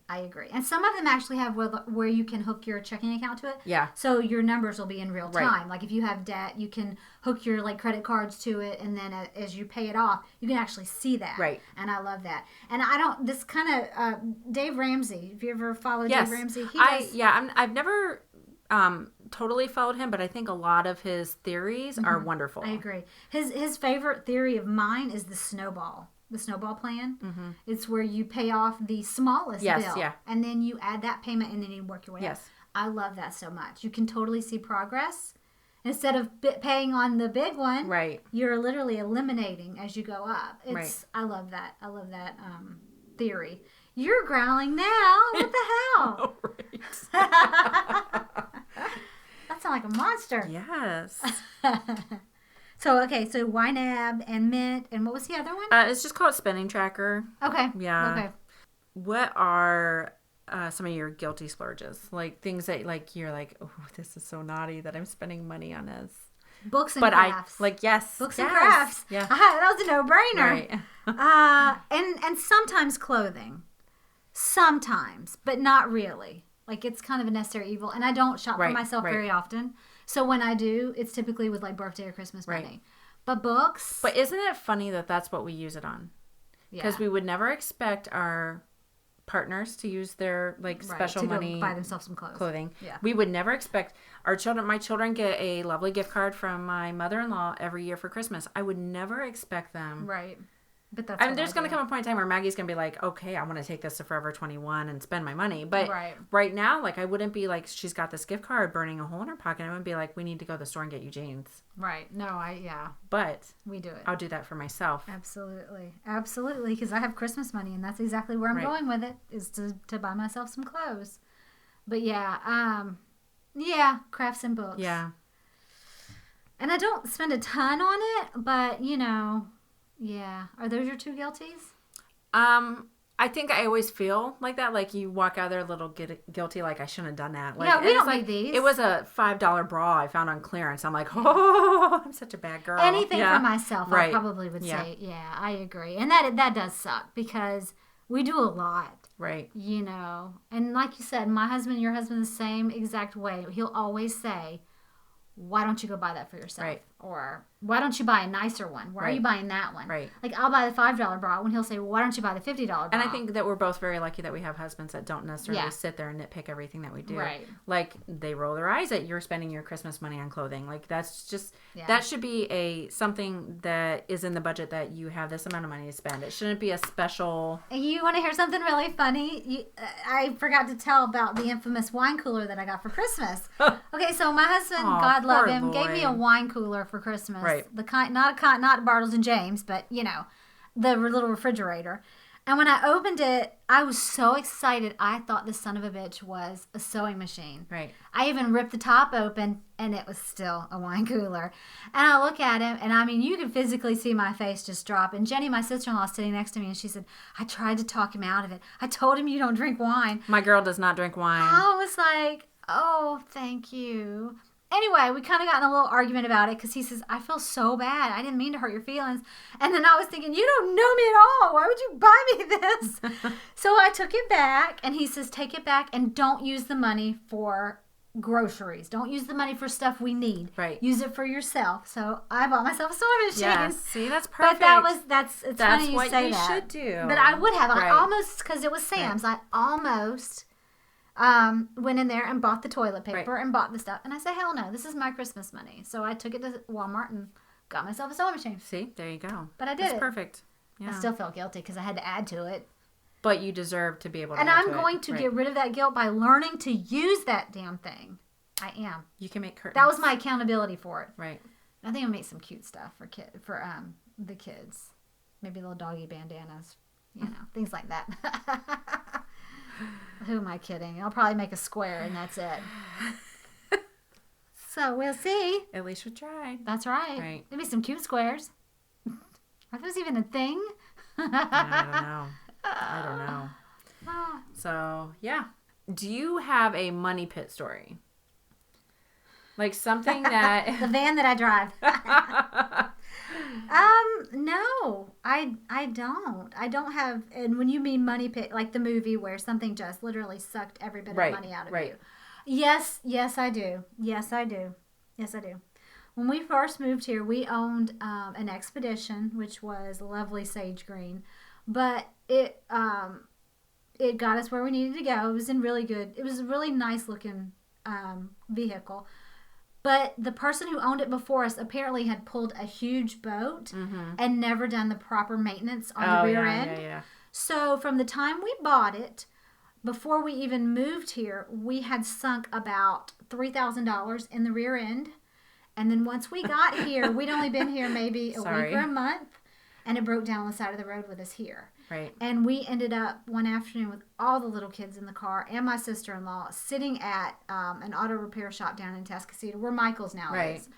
Speaker 3: And some of them actually have where you can hook your checking account to it.
Speaker 2: Yeah.
Speaker 3: So your numbers will be in real time. Like if you have debt, you can hook your credit cards to it. And then as you pay it off, you can actually see that.
Speaker 2: Right.
Speaker 3: And I love that. And this kind of, Dave Ramsey, have you ever followed Dave Ramsey?
Speaker 2: I've never... totally followed him, but I think a lot of his theories are wonderful.
Speaker 3: I agree. His favorite theory of mine is the snowball plan. It's where you pay off the smallest bill, and then you add that payment, and then you work your way up. I love that so much. You can totally see progress. Instead of paying on the big one, you're literally eliminating as you go up. I love that. I love that theory. You're growling now. What the hell? That sounds like a monster.
Speaker 2: Yes.
Speaker 3: So YNAB and Mint, and what was the other one?
Speaker 2: It's just called Spending Tracker.
Speaker 3: Okay.
Speaker 2: Yeah.
Speaker 3: Okay.
Speaker 2: What are some of your guilty splurges? Like things that you're like, oh, this is so naughty that I'm spending money on this.
Speaker 3: Books and crafts. Books and crafts.
Speaker 2: Yeah.
Speaker 3: That was a no-brainer.
Speaker 2: Right.
Speaker 3: And sometimes clothing. Sometimes, but not really. Like, it's kind of a necessary evil. And I don't shop for myself very often. So when I do, it's typically with, birthday or Christmas money. But books...
Speaker 2: But isn't it funny that that's what we use it on? Because we would never expect our partners to use their, special money...
Speaker 3: to buy themselves some clothing. Yeah.
Speaker 2: We would never expect... My children get a lovely gift card from my mother-in-law every year for Christmas. I would never expect them...
Speaker 3: Right. But that's
Speaker 2: there's going to come a point in time where Maggie's going to be like, okay, I want to take this to Forever 21 and spend my money. But right now, I wouldn't be like, she's got this gift card burning a hole in her pocket. I wouldn't be like, we need to go to the store and get you jeans.
Speaker 3: Right. No,
Speaker 2: But
Speaker 3: we do it.
Speaker 2: I'll do that for myself.
Speaker 3: Absolutely. Absolutely. Because I have Christmas money, and that's exactly where I'm going with it, is to buy myself some clothes. But crafts and books.
Speaker 2: Yeah.
Speaker 3: And I don't spend a ton on it, but, yeah. Are those your two guilties?
Speaker 2: I think I always feel like that. Like you walk out of there a little guilty, like I shouldn't have done that.
Speaker 3: Like, we don't need these.
Speaker 2: It was a $5 bra I found on clearance. I'm like, oh, I'm such a bad girl.
Speaker 3: Anything for myself, I probably would say, I agree. And that does suck because we do a lot.
Speaker 2: Right.
Speaker 3: And like you said, your husband, the same exact way. He'll always say, why don't you go buy that for yourself?
Speaker 2: Right.
Speaker 3: Or why don't you buy a nicer one? Why are you buying that one?
Speaker 2: Right.
Speaker 3: Like, I'll buy the $5 bra when he'll say, well, why don't you buy the $50 bra?
Speaker 2: And I think that we're both very lucky that we have husbands that don't necessarily sit there and nitpick everything that we do.
Speaker 3: Right.
Speaker 2: Like, they roll their eyes at you're spending your Christmas money on clothing. Like, that's just, that should be something that is in the budget that you have this amount of money to spend. It shouldn't be a special...
Speaker 3: You want to hear something really funny? I forgot to tell about the infamous wine cooler that I got for Christmas. Okay, so my husband, God love him, gave me a wine cooler for Christmas.
Speaker 2: Right.
Speaker 3: The kind, not Bartles and James, but the little refrigerator. And when I opened it, I was so excited. I thought the son of a bitch was a sewing machine.
Speaker 2: Right.
Speaker 3: I even ripped the top open, and it was still a wine cooler. And I look at him, and I mean, you can physically see my face just drop. And Jenny, my sister-in-law, is sitting next to me, and she said, I tried to talk him out of it. I told him you don't drink wine.
Speaker 2: My girl does not drink wine.
Speaker 3: I was like, oh, thank you. Anyway, we kind of got in a little argument about it because he says, I feel so bad. I didn't mean to hurt your feelings. And then I was thinking, you don't know me at all. Why would you buy me this? So I took it back, and he says, take it back and don't use the money for groceries. Don't use the money for stuff we need.
Speaker 2: Right.
Speaker 3: Use it for yourself. So I bought myself a sewing machine.
Speaker 2: Yes. See, that's perfect.
Speaker 3: But it's funny you say that.
Speaker 2: That's what you should do.
Speaker 3: But I would have.
Speaker 2: Right.
Speaker 3: I almost, because it was Sam's, I almost went in there and bought the toilet paper and bought the stuff. And I said, hell no, this is my Christmas money. So I took it to Walmart and got myself a sewing machine.
Speaker 2: See, there you go.
Speaker 3: But I did
Speaker 2: That's perfect. Yeah.
Speaker 3: I still felt guilty because I had to add to it.
Speaker 2: But you deserve to be able to
Speaker 3: And
Speaker 2: add
Speaker 3: I'm
Speaker 2: to
Speaker 3: going
Speaker 2: it.
Speaker 3: to get rid of that guilt by learning to use that damn thing. I am.
Speaker 2: You can make curtains.
Speaker 3: That was my accountability for it.
Speaker 2: Right.
Speaker 3: I think I'll make some cute stuff for the kids. Maybe little doggy bandanas. You know, things like that. Who am I kidding? I'll probably make a square and that's it. So we'll see.
Speaker 2: At least we tried.
Speaker 3: That's right.
Speaker 2: Right.
Speaker 3: Maybe some cute squares. Are those even a thing?
Speaker 2: I don't know. So, yeah. Do you have a money pit story? Like something that...
Speaker 3: The van that I drive. No, I don't. I don't have, and when you mean money pit, like the movie where something just literally sucked every bit of money out of you. Yes, I do. Yes, I do. When we first moved here, we owned an Expedition, which was lovely sage green, but it got us where we needed to go. It was a really nice looking vehicle. But the person who owned it before us apparently had pulled a huge boat and never done the proper maintenance on the rear end.
Speaker 2: Yeah.
Speaker 3: So from the time we bought it, before we even moved here, we had sunk about $3,000 in the rear end. And then once we got here, we'd only been here maybe a week or a month, and it broke down on the side of the road with us here.
Speaker 2: Right.
Speaker 3: And we ended up one afternoon with all the little kids in the car and my sister-in-law sitting at an auto repair shop down in Tascasita, where Michael's now is,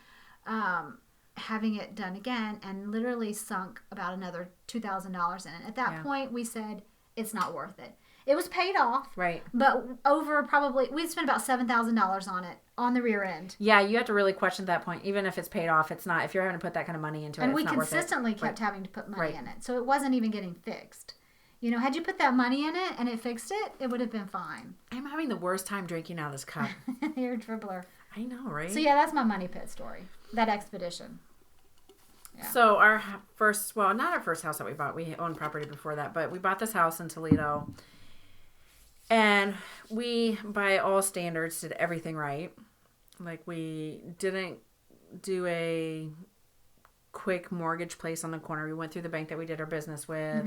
Speaker 3: having it done again, and literally sunk about another $2,000 in it. At that point, we said, it's not worth it. It was paid off. Right. But we'd spent about $7,000 on it, on the rear end.
Speaker 2: Yeah, you have to really question at that point. Even if it's paid off, it's not. If you're having to put that kind of money into it,
Speaker 3: and
Speaker 2: it's not worth it.
Speaker 3: And we consistently kept having to put money in it. So it wasn't even getting fixed. You know, had you put that money in it and it fixed it, it would have been fine.
Speaker 2: I'm having the worst time drinking out of this cup.
Speaker 3: You're a dribbler.
Speaker 2: I know, right?
Speaker 3: So yeah, that's my money pit story. That Expedition.
Speaker 2: Yeah. So our first, well, not our first house that we bought. We owned property before that, but we bought this house in Toledo. And we, by all standards, did everything right. Like, we didn't do a quick mortgage place on the corner. We went through the bank that we did our business with.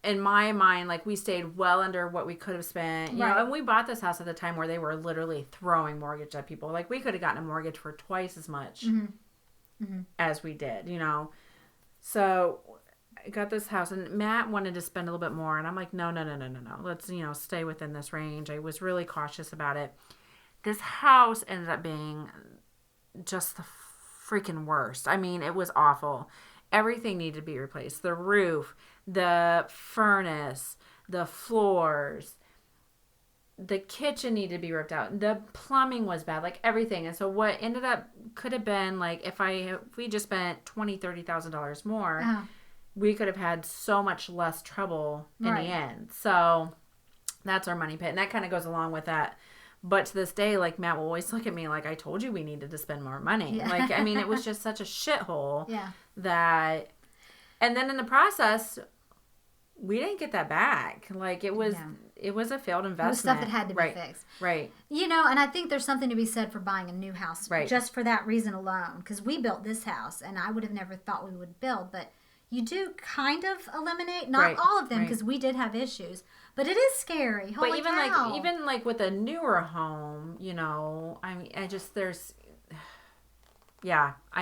Speaker 2: In my mind, like, we stayed well under what we could have spent. You know, and we bought this house at the time where they were literally throwing mortgage at people. Like, we could have gotten a mortgage for twice as much as we did, you know. So I got this house, and Matt wanted to spend a little bit more, and I'm like, no. Let's, you know, stay within this range. I was really cautious about it. This house ended up being just the freaking worst. I mean, it was awful. Everything needed to be replaced. The roof, the furnace, the floors, the kitchen needed to be ripped out. The plumbing was bad, like everything. And so what ended up could have been like if we just spent $20,000-$30,000 more, we could have had so much less trouble in the end. So that's our money pit, and that kind of goes along with that. But to this day, like, Matt will always look at me like, I told you we needed to spend more money. Yeah. Like, I mean, it was just such a shithole that, and then in the process, we didn't get that back. Like, it was a failed investment. It was
Speaker 3: stuff that had to be fixed.
Speaker 2: Right.
Speaker 3: You know, and I think there's something to be said for buying a new house just for that reason alone. Because we built this house, and I would have never thought we would build, but you do kind of eliminate, not all of them, because we did have issues. But it is scary. Holy
Speaker 2: but even
Speaker 3: cow.
Speaker 2: even with a newer home, you know, I mean, I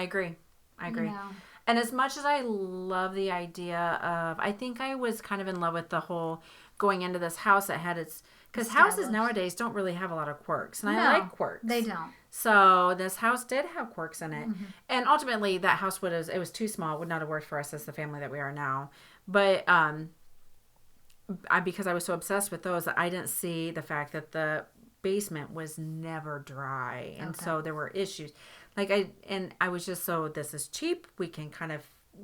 Speaker 2: agree.
Speaker 3: You know.
Speaker 2: And as much as I love the idea of, I think I was kind of in love with the whole going into this house that had its, because houses nowadays don't really have a lot of quirks. And I like quirks.
Speaker 3: They don't.
Speaker 2: So this house did have quirks in it. And ultimately that house it was too small. It would not have worked for us as the family that we are now. But because I was so obsessed with those, I didn't see the fact that the basement was never dry. And so there were issues. I was just so, this is cheap. We can kind of,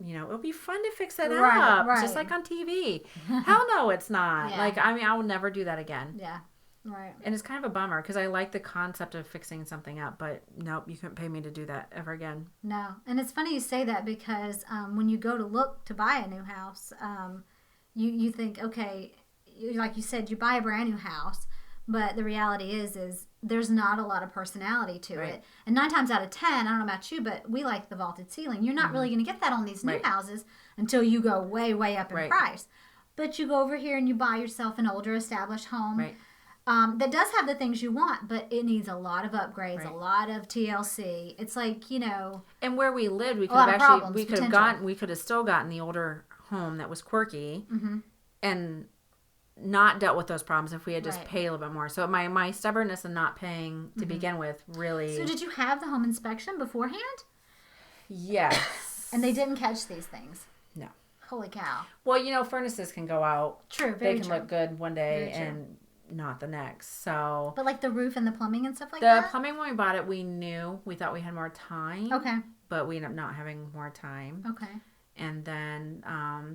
Speaker 2: it'll be fun to fix it up. Right. Just like on TV. Hell no, it's not. Yeah. I will never do that again.
Speaker 3: Yeah. Right.
Speaker 2: And it's kind of a bummer because I like the concept of fixing something up, but nope, you couldn't pay me to do that ever again.
Speaker 3: No. And it's funny you say that because when you go to look to buy a new house, you think, okay, like you said, you buy a brand new house, but the reality is there's not a lot of personality to it. And 9 times out of 10, I don't know about you, but we like the vaulted ceiling. You're not really going to get that on these new houses until you go way, way up in price. But you go over here and you buy yourself an older established home that does have the things you want, but it needs a lot of upgrades, a lot of TLC. It's like,
Speaker 2: And where we lived, we could have still gotten the older home that was quirky and not dealt with those problems if we had just paid a little bit more. So my stubbornness in not paying to begin with really...
Speaker 3: So did you have the home inspection beforehand?
Speaker 2: Yes.
Speaker 3: And they didn't catch these things?
Speaker 2: No.
Speaker 3: Holy cow.
Speaker 2: Well, furnaces can go out.
Speaker 3: True,
Speaker 2: They can look good one day and not the next. So...
Speaker 3: But like the roof and the plumbing and stuff like that?
Speaker 2: The plumbing, when we bought it, we thought we had more time.
Speaker 3: Okay.
Speaker 2: But we ended up not having more time.
Speaker 3: Okay.
Speaker 2: And then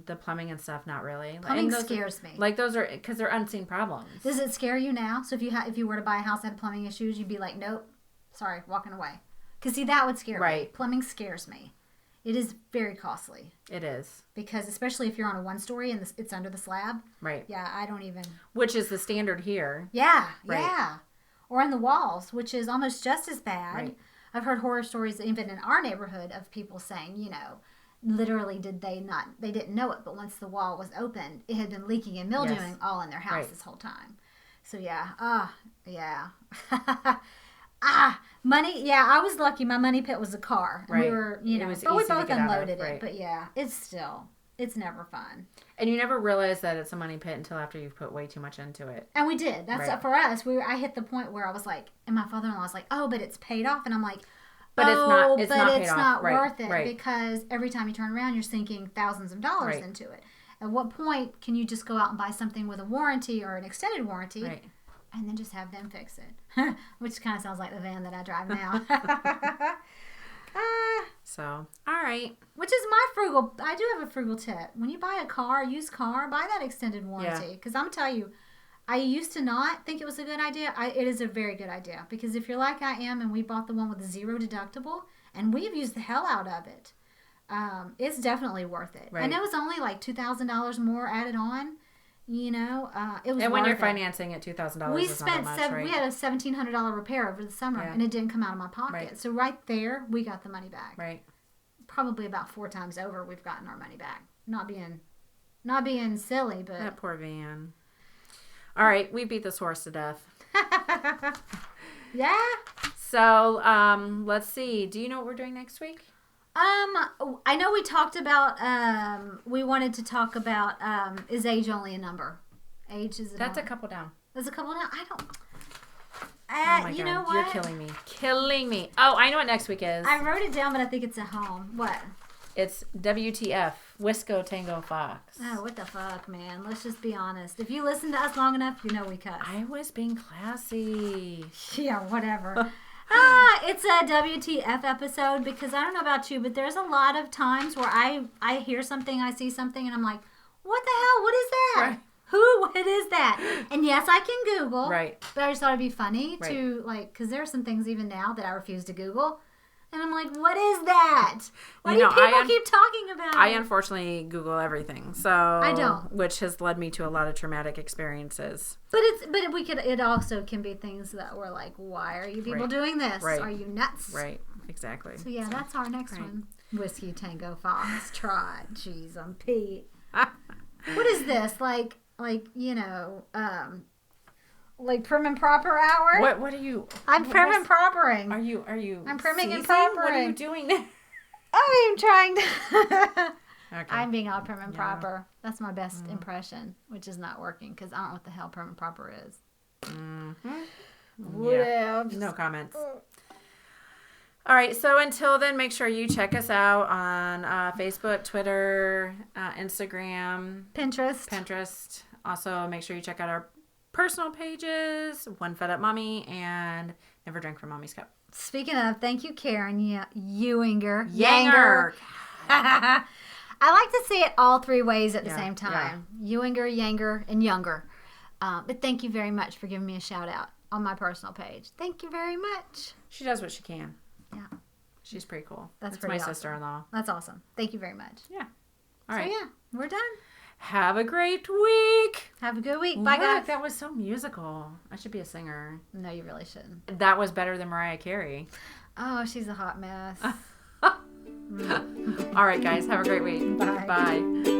Speaker 2: the plumbing and stuff, not really.
Speaker 3: Plumbing scares me.
Speaker 2: Like those are, because they're unseen problems.
Speaker 3: Does it scare you now? So if you were to buy a house that had plumbing issues, you'd be like, nope, sorry, walking away. Because see, that would scare me. Plumbing scares me. It is very costly.
Speaker 2: It is.
Speaker 3: Because especially if you're on a 1-story and it's under the slab.
Speaker 2: Right.
Speaker 3: Yeah, I don't even.
Speaker 2: Which is the standard here.
Speaker 3: Yeah, yeah. Or in the walls, which is almost just as bad.
Speaker 2: Right.
Speaker 3: I've heard horror stories even in our neighborhood of people saying, literally they didn't know it, but once the wall was open, it had been leaking and mildewing all in their house this whole time. So yeah. Money. Yeah, I was lucky. My money pit was a car.
Speaker 2: Right.
Speaker 3: We were, but we both unloaded it. But yeah, it's never fun.
Speaker 2: And you never realize that it's a money pit until after you've put way too much into it.
Speaker 3: And we did. That's for us. I hit the point where I was like, and my father-in-law was like, oh, but it's paid off. And I'm like,
Speaker 2: but it's
Speaker 3: not worth it because every time you turn around, you're sinking thousands of dollars into it. At what point can you just go out and buy something with a warranty or an extended warranty and then just have them fix it? Which kind of sounds like the van that I drive now.
Speaker 2: So, all right.
Speaker 3: Which is I do have a frugal tip. When you buy a used car, buy that extended warranty. Because I'm telling you, I used to not think it was a good idea. It is a very good idea. Because if you're like I am and we bought the one with the 0 deductible, and we've used the hell out of it, it's definitely worth it.
Speaker 2: Right.
Speaker 3: And it was only like $2,000 more added on. It was
Speaker 2: And when you're financing at $2,000,
Speaker 3: we
Speaker 2: it's not that much,
Speaker 3: we had a $1,700 repair over the summer, and it didn't come out of my pocket.
Speaker 2: Right.
Speaker 3: So right there, we got the money back.
Speaker 2: Right.
Speaker 3: Probably about 4 times over, we've gotten our money back. Not being silly, but
Speaker 2: that poor van. All right, we beat this horse to death.
Speaker 3: Yeah.
Speaker 2: So let's see. Do you know what we're doing next week?
Speaker 3: I know we talked about, we wanted to talk about, is age only a number? Age is a
Speaker 2: That's
Speaker 3: number.
Speaker 2: a couple down.
Speaker 3: That's a couple down? I don't.
Speaker 2: Oh my
Speaker 3: you
Speaker 2: God,
Speaker 3: know what?
Speaker 2: you're killing me. Oh, I know what next week is.
Speaker 3: I wrote it down, but I think it's at home. What?
Speaker 2: It's WTF, Wisco Tango Fox.
Speaker 3: Oh, what the fuck, man? Let's just be honest. If you listen to us long enough, you know we cuss.
Speaker 2: I was being classy.
Speaker 3: Yeah, whatever. It's a WTF episode because I don't know about you, but there's a lot of times where I hear something, I see something, and I'm like, what the hell? What is that?
Speaker 2: Right.
Speaker 3: What is that? And yes, I can Google.
Speaker 2: Right.
Speaker 3: But I just thought it'd be funny to, because there are some things even now that I refuse to Google. And I'm like, what is that? Why do people keep talking about it?
Speaker 2: I unfortunately Google everything. So
Speaker 3: I don't.
Speaker 2: Which has led me to a lot of traumatic experiences.
Speaker 3: But it also can be things that we're like, why are you people doing this?
Speaker 2: Right.
Speaker 3: Are you nuts?
Speaker 2: Right. Exactly.
Speaker 3: So yeah, that's our next one. Whiskey Tango Fox Trot. Jeez, I'm Pete. What is this? Like prim and proper hour?
Speaker 2: What are you?
Speaker 3: I'm prim and propering.
Speaker 2: Are you?
Speaker 3: I'm primming and
Speaker 2: ceasing?
Speaker 3: propering.
Speaker 2: What are you doing there?
Speaker 3: I'm trying to.
Speaker 2: Okay.
Speaker 3: I'm being all prim and proper. That's my best impression, which is not working because I don't know what the hell prim and proper is.
Speaker 2: Yeah. No comments. All right, so until then, make sure you check us out on Facebook, Twitter, Instagram, Pinterest. Also, make sure you check out our personal pages, One Fed Up Mommy and Never Drink from Mommy's Cup.
Speaker 3: Speaking of, thank you, Karen Ewinger.
Speaker 2: Yanger.
Speaker 3: I like to say it all three ways at the same time. Ewinger, Yanger, and Younger. But thank you very much for giving me a shout out on my personal page. Thank you very much.
Speaker 2: She does what she can.
Speaker 3: Yeah.
Speaker 2: She's pretty cool.
Speaker 3: That's
Speaker 2: my
Speaker 3: pretty awesome.
Speaker 2: sister-in-law.
Speaker 3: That's awesome. Thank you very much.
Speaker 2: Yeah. All right.
Speaker 3: So yeah, we're done.
Speaker 2: Have a great week.
Speaker 3: Have a good week. Bye, guys.
Speaker 2: That was so musical. I should be a singer.
Speaker 3: No, you really shouldn't.
Speaker 2: That was better than Mariah Carey.
Speaker 3: Oh, she's a hot mess.
Speaker 2: All right, guys. Have a great week.
Speaker 3: Bye.
Speaker 2: Bye.